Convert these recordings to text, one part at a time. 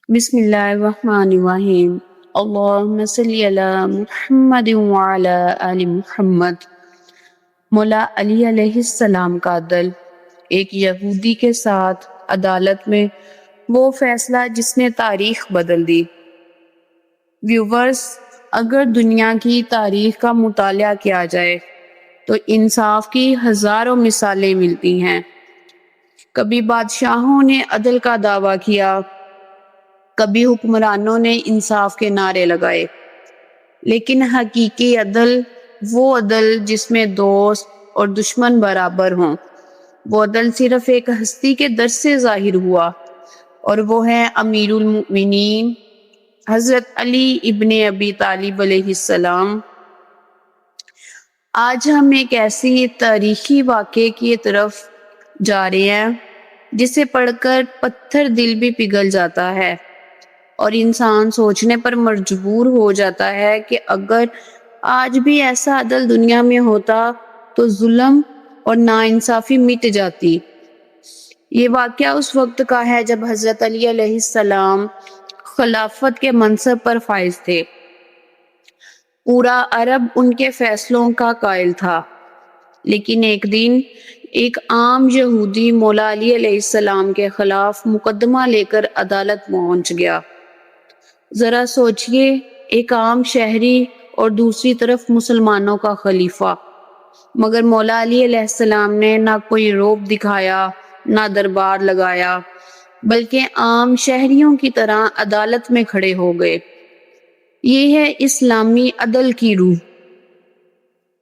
بسم اللہ الرحمن الرحیم۔ اللہم صلی علی محمد وعلی آل محمد۔ مولا علی علیہ السلام کا عدل۔ ایک یہودی کے ساتھ عدالت میں وہ فیصلہ جس نے تاریخ بدل دی۔ ویورز، اگر دنیا کی تاریخ کا مطالعہ کیا جائے تو انصاف کی ہزاروں مثالیں ملتی ہیں۔ کبھی بادشاہوں نے عدل کا دعویٰ کیا، کبھی حکمرانوں نے انصاف کے نعرے لگائے، لیکن حقیقی عدل وہ عدل جس میں دوست اور دشمن برابر ہوں۔ وہ عدل صرف ایک ہستی کے در سے ظاہر ہوا، اور وہ ہے امیر المؤمنین حضرت علی ابن ابی طالب علیہ السلام۔ آج ہم ایک ایسی تاریخی واقعے کی طرف جا رہے ہیں جسے پڑھ کر پتھر دل بھی پگھل جاتا ہے، اور انسان سوچنے پر مجبور ہو جاتا ہے کہ اگر آج بھی ایسا عدل دنیا میں ہوتا تو ظلم اور ناانصافی مٹ جاتی۔ یہ واقعہ اس وقت کا ہے جب حضرت علی علیہ السلام خلافت کے منصب پر فائز تھے۔ پورا عرب ان کے فیصلوں کا قائل تھا، لیکن ایک دن ایک عام یہودی مولا علی علیہ السلام کے خلاف مقدمہ لے کر عدالت پہنچ گیا۔ ذرا سوچئے، ایک عام شہری اور دوسری طرف مسلمانوں کا خلیفہ، مگر مولا علی علیہ السلام نے نہ کوئی رعب دکھایا، نہ دربار لگایا، بلکہ عام شہریوں کی طرح عدالت میں کھڑے ہو گئے۔ یہ ہے اسلامی عدل کی روح۔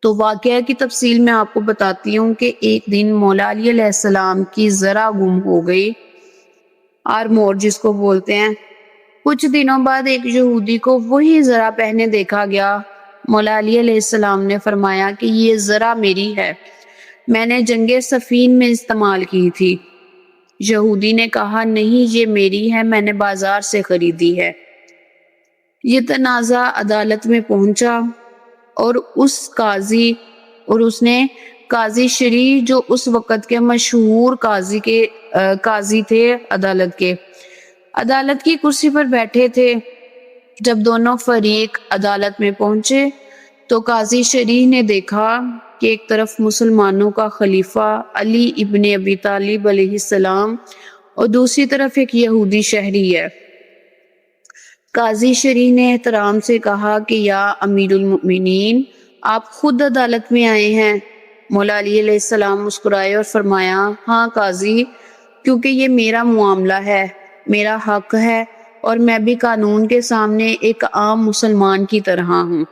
تو واقعہ کی تفصیل میں آپ کو بتاتی ہوں کہ ایک دن مولا علی علیہ السلام کی ذرا گم ہو گئی، آرمور جس کو بولتے ہیں۔ کچھ دنوں بعد ایک یہودی کو وہی ذرا پہنے دیکھا گیا۔ مولا علی علیہ السلام نے فرمایا کہ یہ ذرا میری ہے، میں نے جنگ صفین میں استعمال کی تھی۔ یہودی نے کہا نہیں، یہ میری ہے، میں نے بازار سے خریدی ہے۔ یہ تنازع عدالت میں پہنچا، اور اس نے قاضی شریح جو اس وقت کے مشہور قاضی تھے عدالت کی کرسی پر بیٹھے تھے۔ جب دونوں فریق عدالت میں پہنچے تو قاضی شریح نے دیکھا کہ ایک طرف مسلمانوں کا خلیفہ علی ابن ابی طالب علیہ السلام اور دوسری طرف ایک یہودی شہری ہے۔ قاضی شریح نے احترام سے کہا کہ یا امیر المؤمنین، آپ خود عدالت میں آئے ہیں؟ مولا علی علیہ السلام مسکرائے اور فرمایا ہاں قاضی، کیونکہ یہ میرا معاملہ ہے، میرا حق ہے، اور میں بھی قانون کے سامنے ایک عام مسلمان کی طرح ہوں۔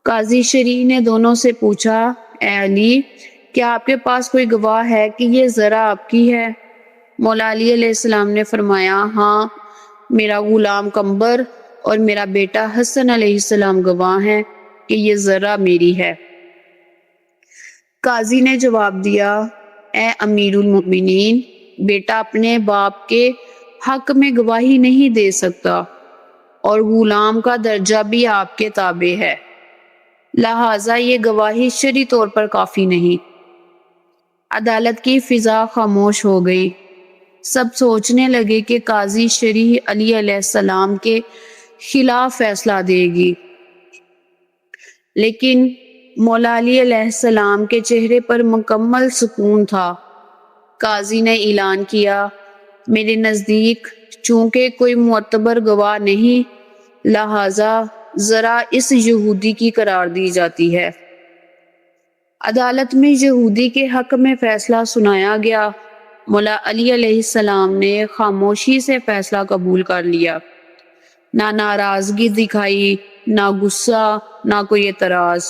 قاضی شریح نے دونوں سے پوچھا اے علی، کیا آپ کے پاس کوئی گواہ ہے کہ یہ ذرا آپ کی ہے؟ مولا علی علیہ السلام نے فرمایا ہاں، میرا غلام قمبر اور میرا بیٹا حسن علیہ السلام گواہ ہیں کہ یہ ذرا میری ہے۔ قاضی نے جواب دیا اے امیر المؤمنین، بیٹا اپنے باپ کے حق میں گواہی نہیں دے سکتا، اور غلام کا درجہ بھی آپ کے تابع ہے، لہٰذا یہ گواہی شرعی طور پر کافی نہیں۔ عدالت کی فضا خاموش ہو گئی۔ سب سوچنے لگے کہ قاضی شریح علی علیہ السلام کے خلاف فیصلہ دے گی، لیکن مولا علی علیہ السلام کے چہرے پر مکمل سکون تھا۔ قاضی نے اعلان کیا میرے نزدیک چونکہ کوئی معتبر گواہ نہیں، لہٰذا ذرا اس یہودی کی قرار دی جاتی ہے۔ عدالت میں یہودی کے حق میں فیصلہ سنایا گیا۔ مولا علی علیہ السلام نے خاموشی سے فیصلہ قبول کر لیا، نہ ناراضگی دکھائی، نہ غصہ، نہ کوئی اعتراض،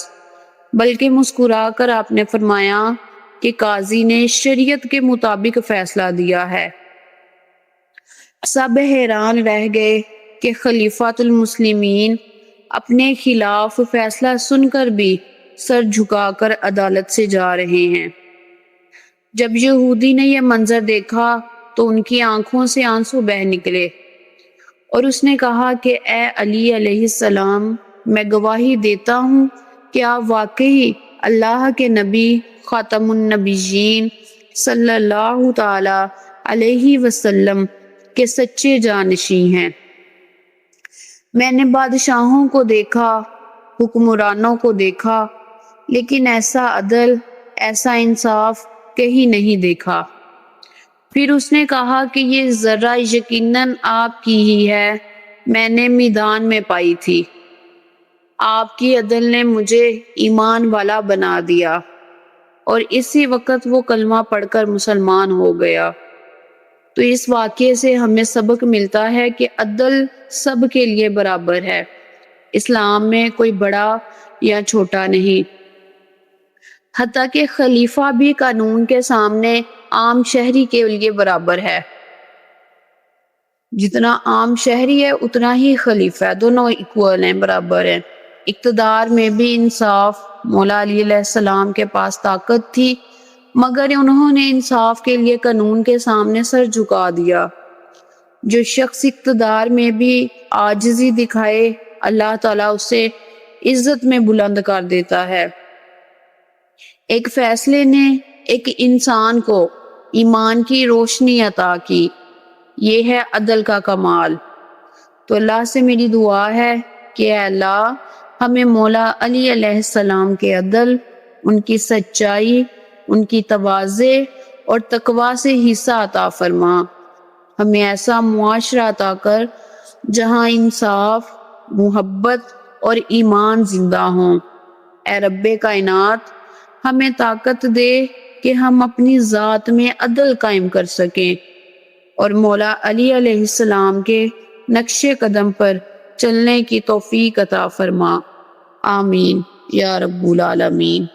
بلکہ مسکرا کر آپ نے فرمایا کہ قاضی نے شریعت کے مطابق فیصلہ دیا ہے۔ سب حیران رہ گئے کہ خلیفۃ المسلمین اپنے خلاف فیصلہ سن کر بھی سر جھکا کر عدالت سے جا رہے ہیں۔ جب یہودی نے یہ منظر دیکھا تو ان کی آنکھوں سے آنسو بہہ نکلے، اور اس نے کہا کہ اے علی علیہ السلام، میں گواہی دیتا ہوں کہ آپ واقعی اللہ کے نبی خاتم النبیین صلی اللہ تعالی علیہ وسلم کے سچے جانشیں ہیں۔ میں نے بادشاہوں کو دیکھا، حکمرانوں کو دیکھا، لیکن ایسا عدل، ایسا انصاف کہیں نہیں دیکھا۔ پھر اس نے کہا کہ یہ ذرہ یقیناً آپ کی ہی ہے، میں نے میدان میں پائی تھی۔ آپ کی عدل نے مجھے ایمان والا بنا دیا، اور اسی وقت وہ کلمہ پڑھ کر مسلمان ہو گیا۔ تو اس واقعے سے ہمیں سبق ملتا ہے کہ عدل سب کے لیے برابر ہے۔ اسلام میں کوئی بڑا یا چھوٹا نہیں، حتیٰ کہ خلیفہ بھی قانون کے سامنے عام شہری کے لیے برابر ہے۔ جتنا عام شہری ہے اتنا ہی خلیفہ ہے، دونوں ایکول ہیں، برابر ہیں۔ اقتدار میں بھی انصاف، مولا علی علیہ السلام کے پاس طاقت تھی، مگر انہوں نے انصاف کے لیے قانون کے سامنے سر جھکا دیا۔ جو شخص اقتدار میں بھی عاجزی دکھائے، اللہ تعالیٰ اسے عزت میں بلند کر دیتا ہے۔ ایک فیصلے نے ایک انسان کو ایمان کی روشنی عطا کی، یہ ہے عدل کا کمال۔ تو اللہ سے میری دعا ہے کہ اے اللہ ہمیں مولا علی علیہ السلام کے عدل، ان کی سچائی، ان کی تواضع اور تقوی سے حصہ عطا فرما۔ ہمیں ایسا معاشرہ عطا کر جہاں انصاف، محبت اور ایمان زندہ ہوں۔ اے رب کائنات، ہمیں طاقت دے کہ ہم اپنی ذات میں عدل قائم کر سکیں، اور مولا علی علیہ السلام کے نقش قدم پر چلنے کی توفیق عطا فرما۔ آمین یا رب العالمین۔